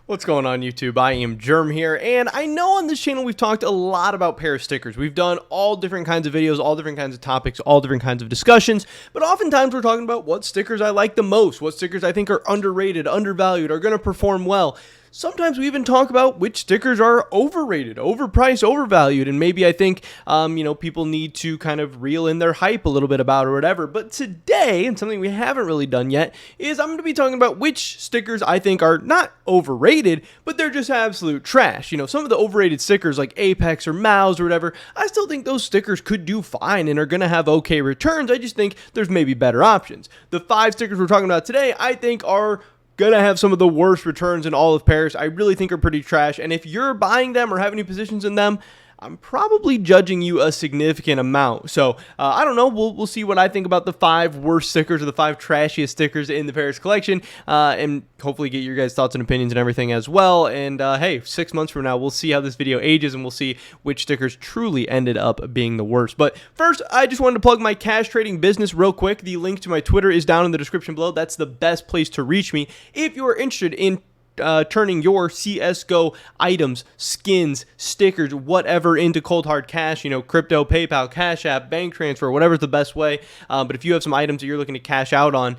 What's going on, YouTube? I am Germ here, and I know on this channel we've talked a lot about pair of stickers. We've done all different kinds of videos, all different kinds of topics, all different kinds of discussions, but oftentimes we're talking about what stickers I like the most, what stickers I think are underrated, undervalued, are going to perform well. Sometimes we even talk about which stickers are overrated, overpriced, overvalued, and maybe I think, people need to kind of reel in their hype a little bit about or whatever. But today, and something we haven't really done yet, is I'm going to be talking about which stickers I think are not overrated, but they're just absolute trash. You know, some of the overrated stickers like Apex or Mouse or whatever, I still think those stickers could do fine and are going to have okay returns. I just think there's maybe better options. The 5 stickers we're talking about today, I think are gonna have some of the worst returns in all of Paris. I really think are pretty trash, and if you're buying them or have any positions in them, I'm probably judging you a significant amount. So I don't know. We'll see what I think about the 5 worst stickers or the 5 trashiest stickers in the Paris collection, and hopefully get your guys' thoughts and opinions and everything as well. And hey, 6 months from now, we'll see how this video ages, and we'll see which stickers truly ended up being the worst. But first, I just wanted to plug my cash trading business real quick. The link to my Twitter is down in the description below. That's the best place to reach me if you are interested in turning your CSGO items, skins, stickers, whatever into cold hard cash, crypto, PayPal, Cash App, bank transfer, whatever's the best way. But if you have some items that you're looking to cash out on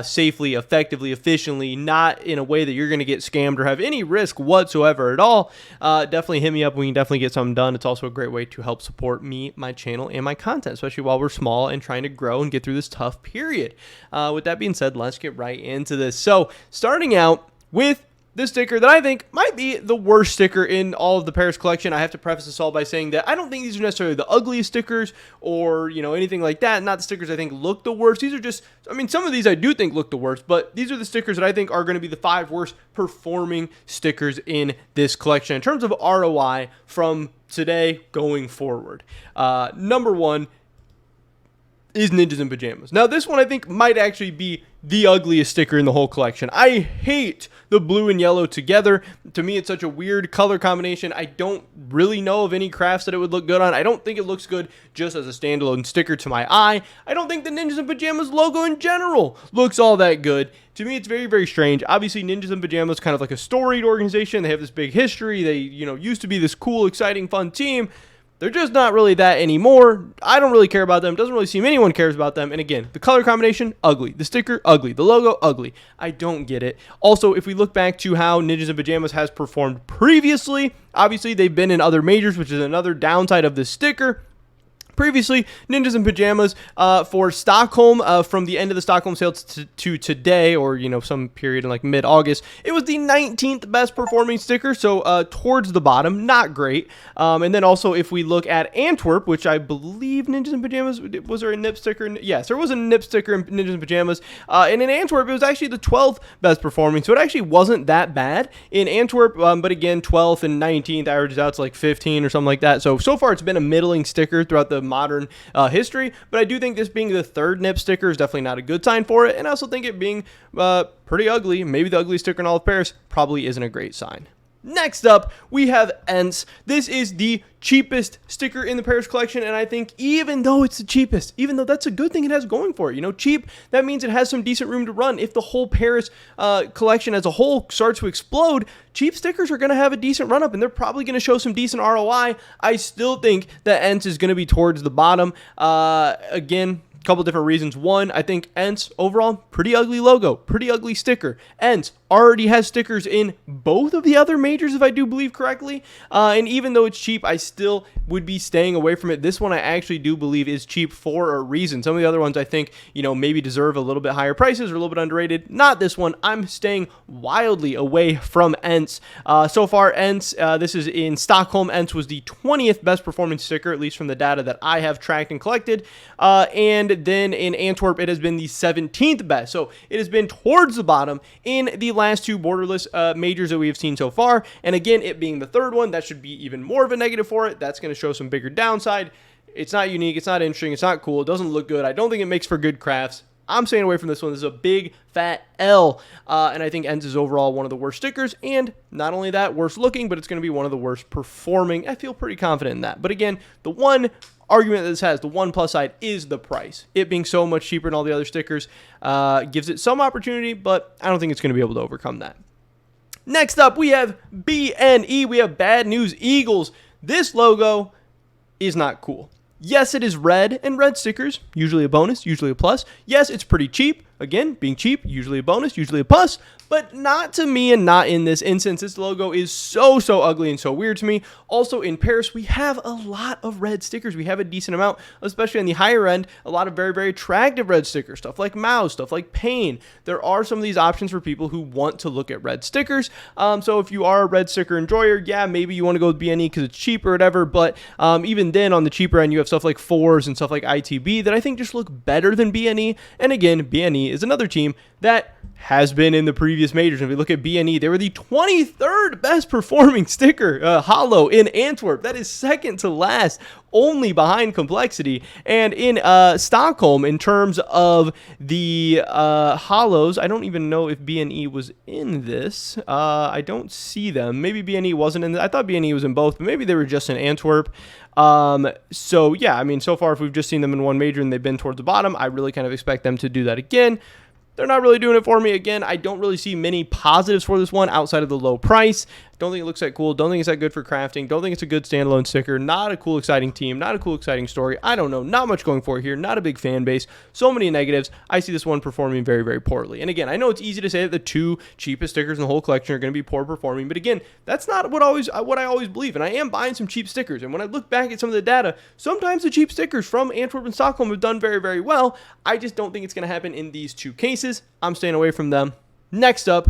safely, effectively, efficiently, not in a way that you're going to get scammed or have any risk whatsoever at all, definitely hit me up. We can definitely get something done. It's also a great way to help support me, my channel, and my content, especially while we're small and trying to grow and get through this tough period. With that being said, let's get right into this. So starting out with this sticker that I think might be the worst sticker in all of the Paris collection. I have to preface this all by saying that I don't think these are necessarily the ugliest stickers or, anything like that. Not the stickers I think look the worst. These are just, some of these I do think look the worst, but these are the stickers that I think are going to be the 5 worst performing stickers in this collection in terms of ROI from today going forward. Number 1 is Ninjas in Pajamas. Now, this one I think might actually be the ugliest sticker in the whole collection. I hate the blue and yellow together. To me, it's such a weird color combination. I don't really know of any crafts that it would look good on. I don't think it looks good just as a standalone sticker to my eye. I don't think the Ninjas in Pajamas logo in general looks all that good. To me, it's very, very strange. Obviously, Ninjas in Pajamas is kind of like a storied organization. They have this big history. They, used to be this cool, exciting, fun team. They're just not really that anymore. I don't really care about them. Doesn't really seem anyone cares about them. And again, the color combination, ugly. The sticker, ugly. The logo, ugly. I don't get it. Also, if we look back to how Ninjas in Pajamas has performed previously, obviously they've been in other majors, which is another downside of this sticker. Previously, Ninjas in Pajamas for Stockholm, from the end of the Stockholm sale to today, or some period in like mid-August, it was the 19th best performing sticker, so towards the bottom, not great. And then also, if we look at Antwerp, which I believe Ninjas in Pajamas, was there a nip sticker? Yes, there was a nip sticker in Ninjas in Pajamas, and in Antwerp, it was actually the 12th best performing, so it actually wasn't that bad in Antwerp, but again, 12th and 19th averages out to like 15 or something like that. So far, it's been a middling sticker throughout the modern history, but I do think this being the 3rd nip sticker is definitely not a good sign for it, and I also think it being pretty ugly, maybe the ugliest sticker in all of Paris, probably isn't a great sign. Next up, we have Endz. This is the cheapest sticker in the Paris collection, and I think even though it's the cheapest, even though that's a good thing it has going for it, cheap, that means it has some decent room to run. If the whole Paris collection as a whole starts to explode, cheap stickers are going to have a decent run-up, and they're probably going to show some decent ROI. I still think that Endz is going to be towards the bottom. Again, a couple different reasons. One, I think Endz overall, pretty ugly logo, pretty ugly sticker. Endz already has stickers in both of the other majors, if I do believe correctly. And even though it's cheap, I still would be staying away from it. This one I actually do believe is cheap for a reason. Some of the other ones I think, maybe deserve a little bit higher prices or a little bit underrated. Not this one. I'm staying wildly away from Endz. So far, Endz, this is in Stockholm. Endz was the 20th best performing sticker, at least from the data that I have tracked and collected. And then in Antwerp, it has been the 17th best. So it has been towards the bottom in the last 2 borderless majors that we have seen so far. And again, it being the 3rd one, that should be even more of a negative for it. That's going to show some bigger downside. It's not unique. It's not interesting. It's not cool. It doesn't look good. I don't think it makes for good crafts. I'm staying away from this one. This is a big fat L. And I think Endz is overall one of the worst stickers. And not only that, worst looking, but it's going to be one of the worst performing. I feel pretty confident in that. But again, the one argument that this has, the one plus side, is the price. It being so much cheaper than all the other stickers gives it some opportunity, but I don't think it's going to be able to overcome that. Next up, we have BNE. We have Bad News Eagles. This logo is not cool. Yes, it is red, and red stickers, usually a bonus, usually a plus. Yes, it's pretty cheap. Again, being cheap, usually a bonus, usually a plus, but not to me and not in this instance. This logo is so ugly and so weird to me. Also, in Paris, we have a lot of red stickers. We have a decent amount, especially on the higher end, a lot of very attractive red stickers, stuff like Mouse, stuff like Pain. There are some of these options for people who want to look at red stickers. So if you are a red sticker enjoyer, yeah, maybe you want to go with BNE because it's cheap or whatever, but even then, on the cheaper end, you have stuff like Fours and stuff like ITB that I think just look better than BNE. And again, BNE is another team that has been in the previous majors. If we look at BNE, they were the 23rd best performing sticker holo in Antwerp. That is second to last, only behind Complexity. And in Stockholm, in terms of the holos, I don't even know if BNE was in this. I don't see them. Maybe BNE wasn't in this. I thought BNE was in both, but maybe they were just in Antwerp. So yeah, I mean, so far, if we've just seen them in one major and they've been towards the bottom, I really kind of expect them to do that again. They're not really doing it for me. Again, I don't really see many positives for this one outside of the low price. Don't think it looks that cool. Don't think it's that good for crafting. Don't think it's a good standalone sticker. Not a cool, exciting team. Not a cool, exciting story. I don't know. Not much going for it here. Not a big fan base. So many negatives. I see this one performing very poorly. And again, I know it's easy to say that the two cheapest stickers in the whole collection are going to be poor performing. But again, that's not what I always believe. And I am buying some cheap stickers. And when I look back at some of the data, sometimes the cheap stickers from Antwerp and Stockholm have done very well. I just don't think it's going to happen in these two cases. I'm staying away from them. Next up,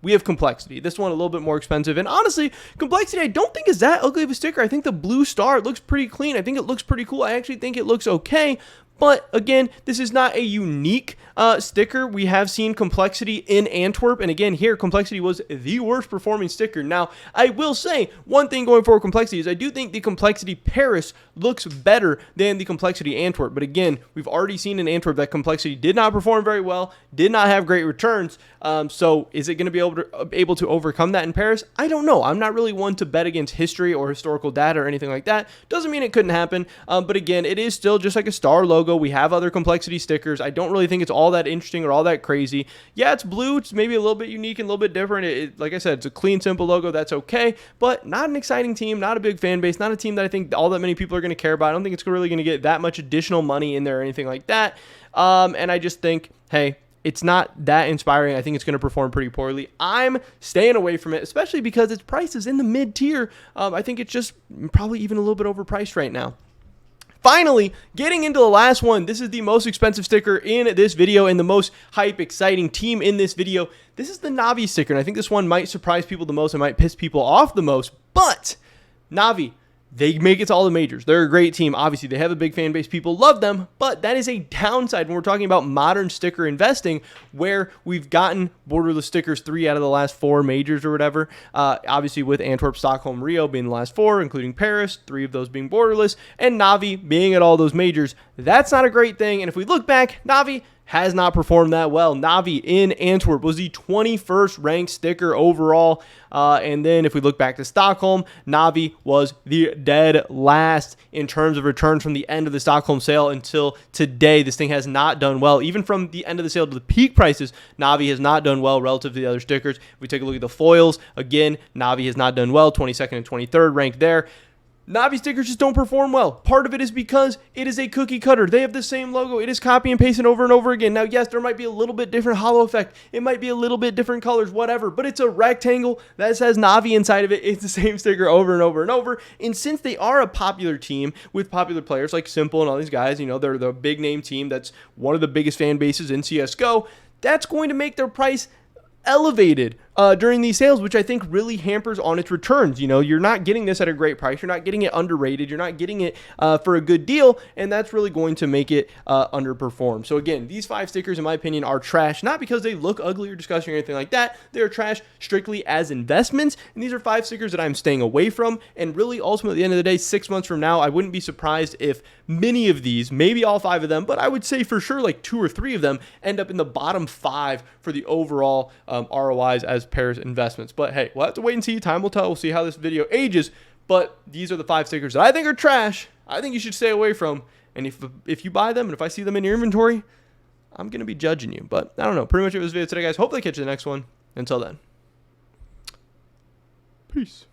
we have Complexity. This one a little bit more expensive. And honestly, Complexity I don't think is that ugly of a sticker. I think the blue star looks pretty clean. I think it looks pretty cool. I actually think it looks okay. But again, this is not a unique sticker. We have seen Complexity in Antwerp. And again, here, Complexity was the worst performing sticker. Now, I will say one thing going forward with Complexity is I do think the Complexity Paris looks better than the Complexity Antwerp. But again, we've already seen in Antwerp that Complexity did not perform very well, did not have great returns. So is it going to be able to overcome that in Paris? I don't know. I'm not really one to bet against history or historical data or anything like that. Doesn't mean it couldn't happen. But again, it is still just like a star logo. We have other Complexity stickers. I don't really think it's all that interesting or all that crazy. Yeah, it's blue. It's maybe a little bit unique and a little bit different. Like I said, it's a clean, simple logo. That's okay. But not an exciting team, not a big fan base, not a team that I think all that many people are going to care about. I don't think it's really going to get that much additional money in there or anything like that. And I just think, hey, it's not that inspiring. I think it's going to perform pretty poorly. I'm staying away from it, especially because its price is in the mid-tier. I think it's just probably even a little bit overpriced right now. Finally, getting into the last one, this is the most expensive sticker in this video and the most hype, exciting team in this video. This is the Navi sticker, and I think this one might surprise people the most and might piss people off the most, but Navi, they make it to all the majors. They're a great team. Obviously, they have a big fan base. People love them, but that is a downside when we're talking about modern sticker investing, where we've gotten borderless stickers 3 out of the last 4 majors or whatever. Obviously, with Antwerp, Stockholm, Rio being the last 4, including Paris, 3 of those being borderless, and Navi being at all those majors. That's not a great thing. And if we look back, Navi has not performed that well. Navi in Antwerp was the 21st ranked sticker overall. And then if we look back to Stockholm, Navi was the dead last in terms of returns from the end of the Stockholm sale until today. This thing has not done well. Even from the end of the sale to the peak prices, Navi has not done well relative to the other stickers. If we take a look at the foils, again, Navi has not done well. 22nd and 23rd ranked there. Navi stickers just don't perform well. Part of it is because it is a cookie cutter. They have the same logo. It is copy and pasted over and over again. Now, yes, there might be a little bit different holo effect. It might be a little bit different colors, whatever, but it's a rectangle that says Navi inside of it. It's the same sticker over and over and over. And since they are a popular team with popular players like Simple and all these guys, you know, they're the big name team that's one of the biggest fan bases in CSGO, that's going to make their price elevated during these sales, which I think really hampers on its returns. You know, you're not getting this at a great price. You're not getting it underrated. You're not getting it for a good deal, and that's really going to make it underperform. So again, these 5 stickers, in my opinion, are trash, not because they look ugly or disgusting or anything like that. They're trash strictly as investments, and these are 5 stickers that I'm staying away from, and really, ultimately, at the end of the day, 6 months from now, I wouldn't be surprised if many of these, maybe all 5 of them, but I would say for sure like 2 or 3 of them end up in the bottom 5 for the overall ROIs as Paris investments. But hey, we'll have to wait and see. Time will tell. We'll see how this video ages. But these are the 5 stickers that I think are trash. I think you should stay away from. And if you buy them and if I see them in your inventory, I'm going to be judging you. But I don't know. Pretty much it was this video today, guys. Hopefully I catch you in the next one. Until then. Peace.